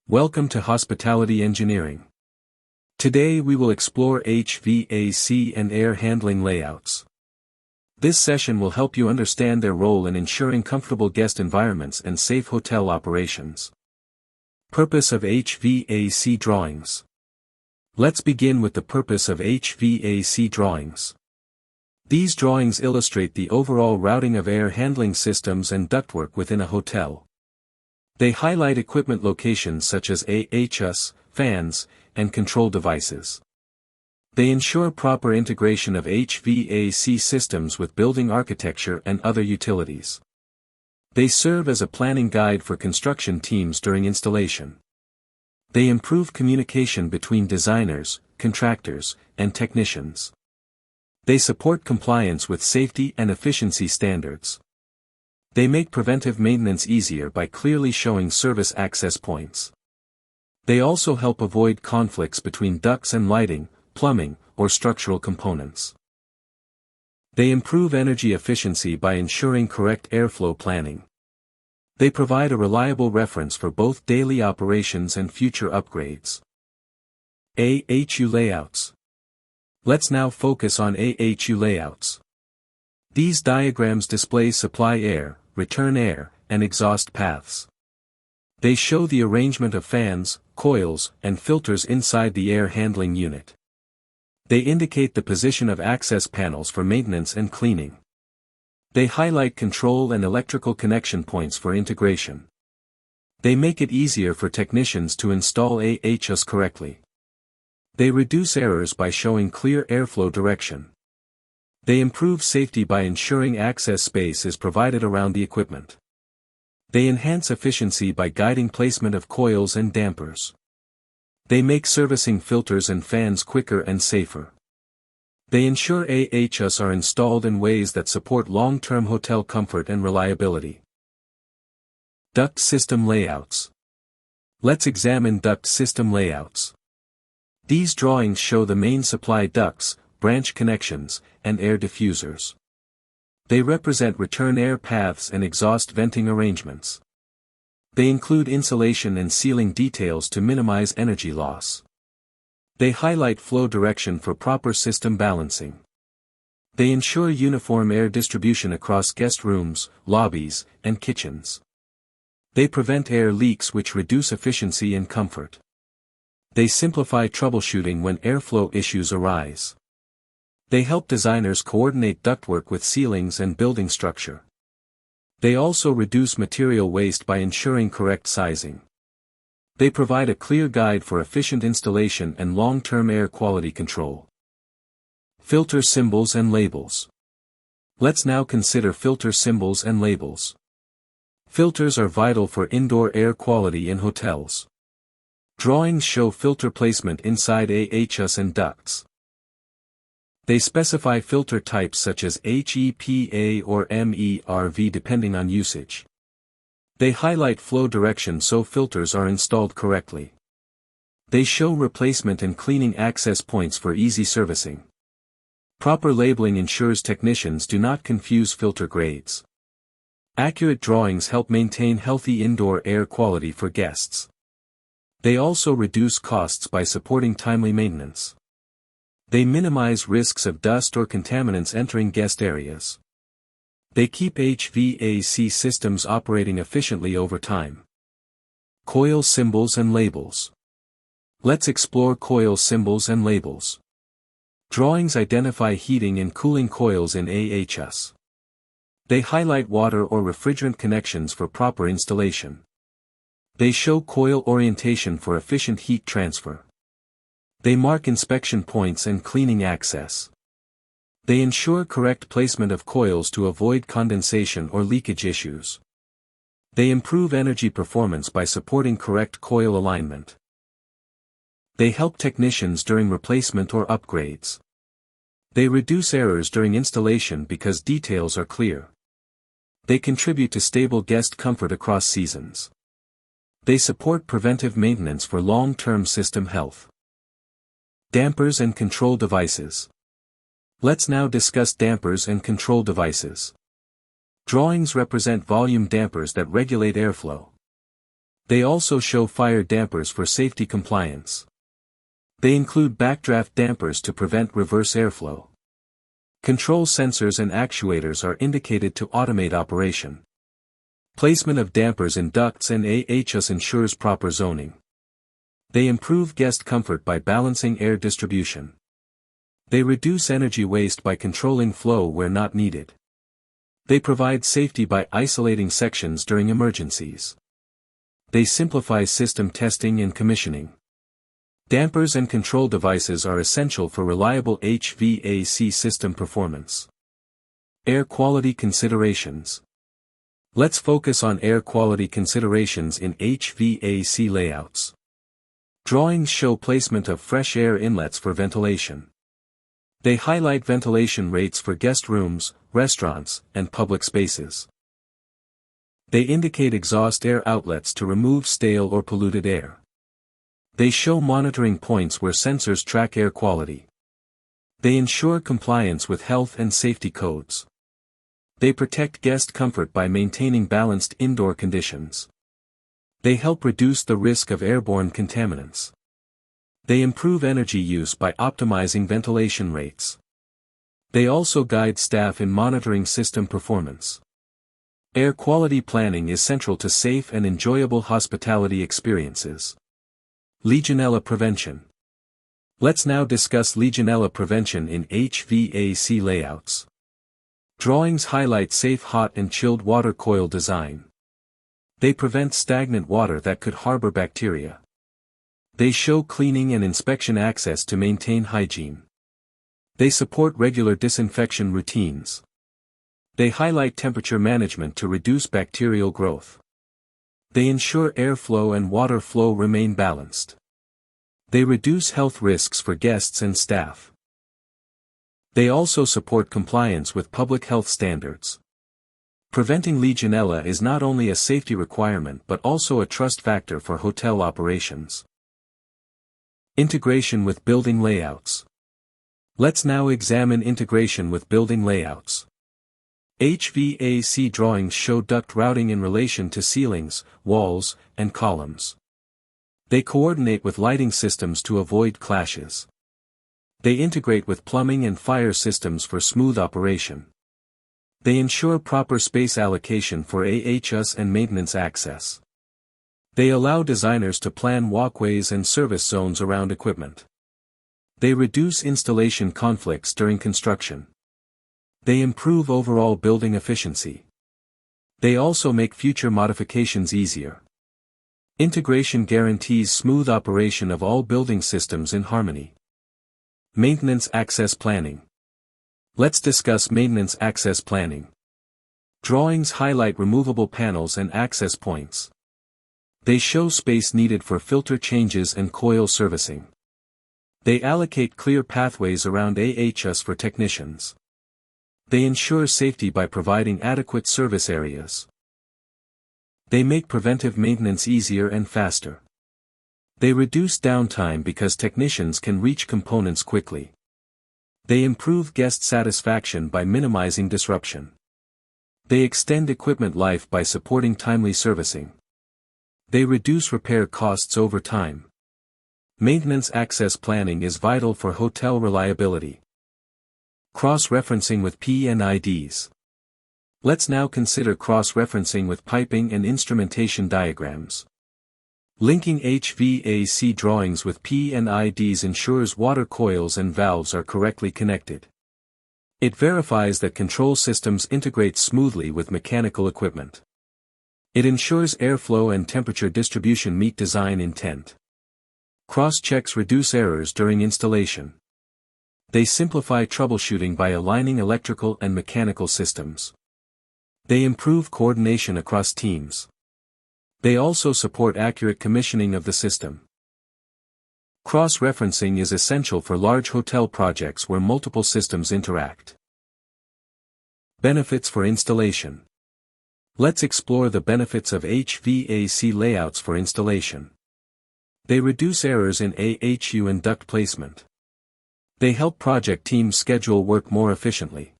Welcome to Hospitality Engineering. Today we will explore HVAC and air handling layouts. This session will help you understand their role in ensuring comfortable guest environments and safe hotel operations. Purpose of HVAC drawings. Let's begin with the purpose of HVAC drawings. These drawings illustrate the overall routing of air handling systems and ductwork within a hotel. They highlight equipment locations such as AHS, fans, and control devices. They ensure proper integration of HVAC systems with building architecture and other utilities. They serve as a planning guide for construction teams during installation. They improve communication between designers, contractors, and technicians. They support compliance with safety and efficiency standards. They make preventive maintenance easier by clearly showing service access points. They also help avoid conflicts between ducts and lighting, plumbing, or structural components. They improve energy efficiency by ensuring correct airflow planning. They provide a reliable reference for both daily operations and future upgrades. AHU layouts. Let's now focus on AHU layouts. These diagrams display supply air, return air, and exhaust paths. They show the arrangement of fans, coils, and filters inside the air handling unit. They indicate the position of access panels for maintenance and cleaning. They highlight control and electrical connection points for integration. They make it easier for technicians to install AHS correctly. They reduce errors by showing clear airflow direction. They improve safety by ensuring access space is provided around the equipment. They enhance efficiency by guiding placement of coils and dampers. They make servicing filters and fans quicker and safer. They ensure AHS are installed in ways that support long-term hotel comfort and reliability. Duct system layouts. Let's examine duct system layouts. These drawings show the main supply ducts, branch connections, and air diffusers. They represent return air paths and exhaust venting arrangements. They include insulation and sealing details to minimize energy loss. They highlight flow direction for proper system balancing. They ensure uniform air distribution across guest rooms, lobbies, and kitchens. They prevent air leaks which reduce efficiency and comfort. They simplify troubleshooting when airflow issues arise. They help designers coordinate ductwork with ceilings and building structure. They also reduce material waste by ensuring correct sizing. They provide a clear guide for efficient installation and long-term air quality control. Filter symbols and labels. Let's now consider filter symbols and labels. Filters are vital for indoor air quality in hotels. Drawings show filter placement inside AHS and ducts. They specify filter types such as HEPA or MERV depending on usage. They highlight flow direction so filters are installed correctly. They show replacement and cleaning access points for easy servicing. Proper labeling ensures technicians do not confuse filter grades. Accurate drawings help maintain healthy indoor air quality for guests. They also reduce costs by supporting timely maintenance. They minimize risks of dust or contaminants entering guest areas. They keep HVAC systems operating efficiently over time. Coil symbols and labels. Let's explore coil symbols and labels. Drawings identify heating and cooling coils in AHS. They highlight water or refrigerant connections for proper installation. They show coil orientation for efficient heat transfer. They mark inspection points and cleaning access. They ensure correct placement of coils to avoid condensation or leakage issues. They improve energy performance by supporting correct coil alignment. They help technicians during replacement or upgrades. They reduce errors during installation because details are clear. They contribute to stable guest comfort across seasons. They support preventive maintenance for long-term system health. Dampers and control devices. Let's now discuss dampers and control devices. Drawings represent volume dampers that regulate airflow. They also show fire dampers for safety compliance. They include backdraft dampers to prevent reverse airflow. Control sensors and actuators are indicated to automate operation. Placement of dampers in ducts and AHS ensures proper zoning. They improve guest comfort by balancing air distribution. They reduce energy waste by controlling flow where not needed. They provide safety by isolating sections during emergencies. They simplify system testing and commissioning. Dampers and control devices are essential for reliable HVAC system performance. Air quality considerations. Let's focus on air quality considerations in HVAC layouts. Drawings show placement of fresh air inlets for ventilation. They highlight ventilation rates for guest rooms, restaurants, and public spaces. They indicate exhaust air outlets to remove stale or polluted air. They show monitoring points where sensors track air quality. They ensure compliance with health and safety codes. They protect guest comfort by maintaining balanced indoor conditions. They help reduce the risk of airborne contaminants. They improve energy use by optimizing ventilation rates. They also guide staff in monitoring system performance. Air quality planning is central to safe and enjoyable hospitality experiences. Legionella prevention. Let's now discuss Legionella prevention in HVAC layouts. Drawings highlight safe hot and chilled water coil design. They prevent stagnant water that could harbor bacteria. They show cleaning and inspection access to maintain hygiene. They support regular disinfection routines. They highlight temperature management to reduce bacterial growth. They ensure airflow and water flow remain balanced. They reduce health risks for guests and staff. They also support compliance with public health standards. Preventing Legionella is not only a safety requirement but also a trust factor for hotel operations. Integration with building layouts. Let's now examine integration with building layouts. HVAC drawings show duct routing in relation to ceilings, walls, and columns. They coordinate with lighting systems to avoid clashes. They integrate with plumbing and fire systems for smooth operation. They ensure proper space allocation for AHS and maintenance access. They allow designers to plan walkways and service zones around equipment. They reduce installation conflicts during construction. They improve overall building efficiency. They also make future modifications easier. Integration guarantees smooth operation of all building systems in harmony. Maintenance access planning. Let's discuss maintenance access planning. Drawings highlight removable panels and access points. They show space needed for filter changes and coil servicing. They allocate clear pathways around AHS for technicians. They ensure safety by providing adequate service areas. They make preventive maintenance easier and faster. They reduce downtime because technicians can reach components quickly. They improve guest satisfaction by minimizing disruption. They extend equipment life by supporting timely servicing. They reduce repair costs over time. Maintenance access planning is vital for hotel reliability. Cross-referencing with P&IDs. Let's now consider cross-referencing with piping and instrumentation diagrams. Linking HVAC drawings with P&IDs ensures water coils and valves are correctly connected. It verifies that control systems integrate smoothly with mechanical equipment. It ensures airflow and temperature distribution meet design intent. Cross-checks reduce errors during installation. They simplify troubleshooting by aligning electrical and mechanical systems. They improve coordination across teams. They also support accurate commissioning of the system. Cross-referencing is essential for large hotel projects where multiple systems interact. Benefits for installation. Let's explore the benefits of HVAC layouts for installation. They reduce errors in AHU and duct placement. They help project teams schedule work more efficiently.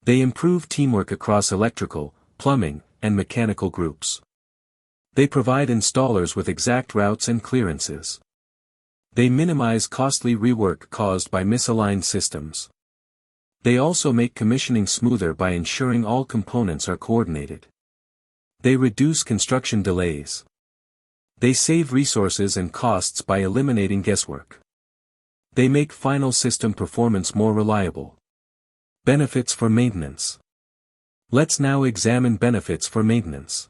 They improve teamwork across electrical, plumbing, and mechanical groups. They provide installers with exact routes and clearances. They minimize costly rework caused by misaligned systems. They also make commissioning smoother by ensuring all components are coordinated. They reduce construction delays. They save resources and costs by eliminating guesswork. They make final system performance more reliable. Benefits for maintenance. Let's now examine benefits for maintenance.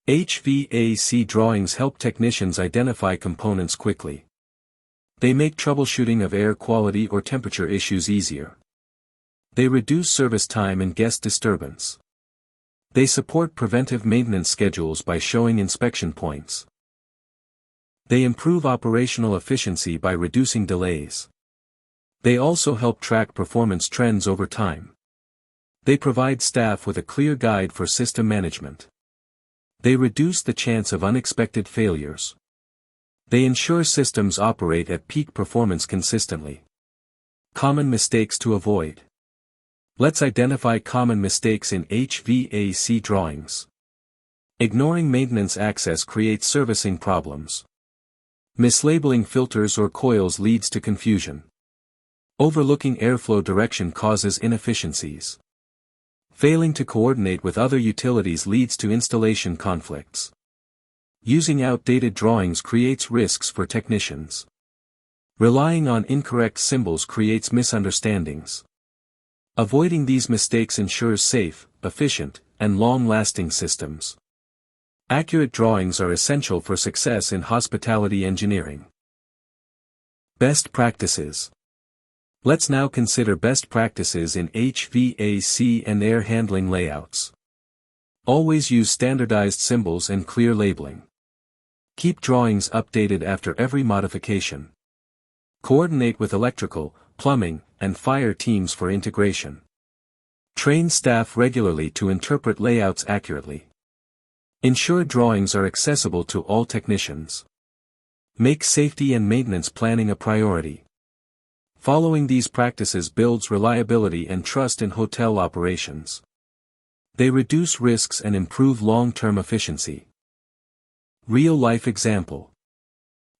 HVAC drawings help technicians identify components quickly. They make troubleshooting of air quality or temperature issues easier. They reduce service time and guest disturbance. They support preventive maintenance schedules by showing inspection points. They improve operational efficiency by reducing delays. They also help track performance trends over time. They provide staff with a clear guide for system management. They reduce the chance of unexpected failures. They ensure systems operate at peak performance consistently. Common mistakes to avoid. Let's identify common mistakes in HVAC drawings. Ignoring maintenance access creates servicing problems. Mislabeling filters or coils leads to confusion. Overlooking airflow direction causes inefficiencies. Failing to coordinate with other utilities leads to installation conflicts. Using outdated drawings creates risks for technicians. Relying on incorrect symbols creates misunderstandings. Avoiding these mistakes ensures safe, efficient, and long-lasting systems. Accurate drawings are essential for success in hospitality engineering. Best practices. Let's now consider best practices in HVAC and air handling layouts. Always use standardized symbols and clear labeling. Keep drawings updated after every modification. Coordinate with electrical, plumbing, and fire teams for integration. Train staff regularly to interpret layouts accurately. Ensure drawings are accessible to all technicians. Make safety and maintenance planning a priority. Following these practices builds reliability and trust in hotel operations. They reduce risks and improve long-term efficiency. Real-life example.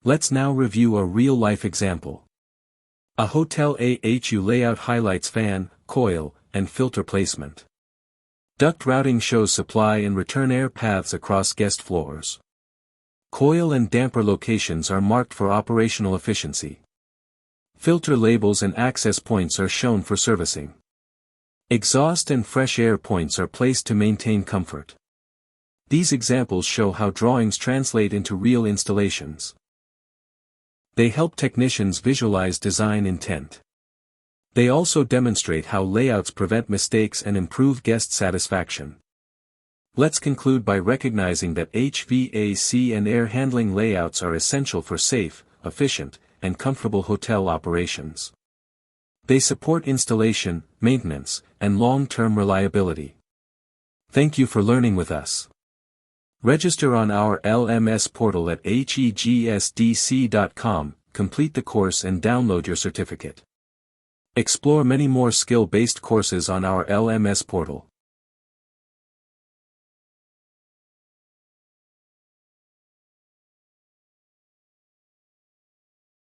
Let's now review a real-life example. A hotel AHU layout highlights fan, coil, and filter placement. Duct routing shows supply and return air paths across guest floors. Coil and damper locations are marked for operational efficiency. Filter labels and access points are shown for servicing. Exhaust and fresh air points are placed to maintain comfort. These examples show how drawings translate into real installations. They help technicians visualize design intent. They also demonstrate how layouts prevent mistakes and improve guest satisfaction. Let's conclude by recognizing that HVAC and air handling layouts are essential for safe, efficient, and comfortable hotel operations. They support installation, maintenance, and long-term reliability. Thank you for learning with us. Register on our LMS portal at HEGSDC.com, complete the course and download your certificate. Explore many more skill-based courses on our LMS portal.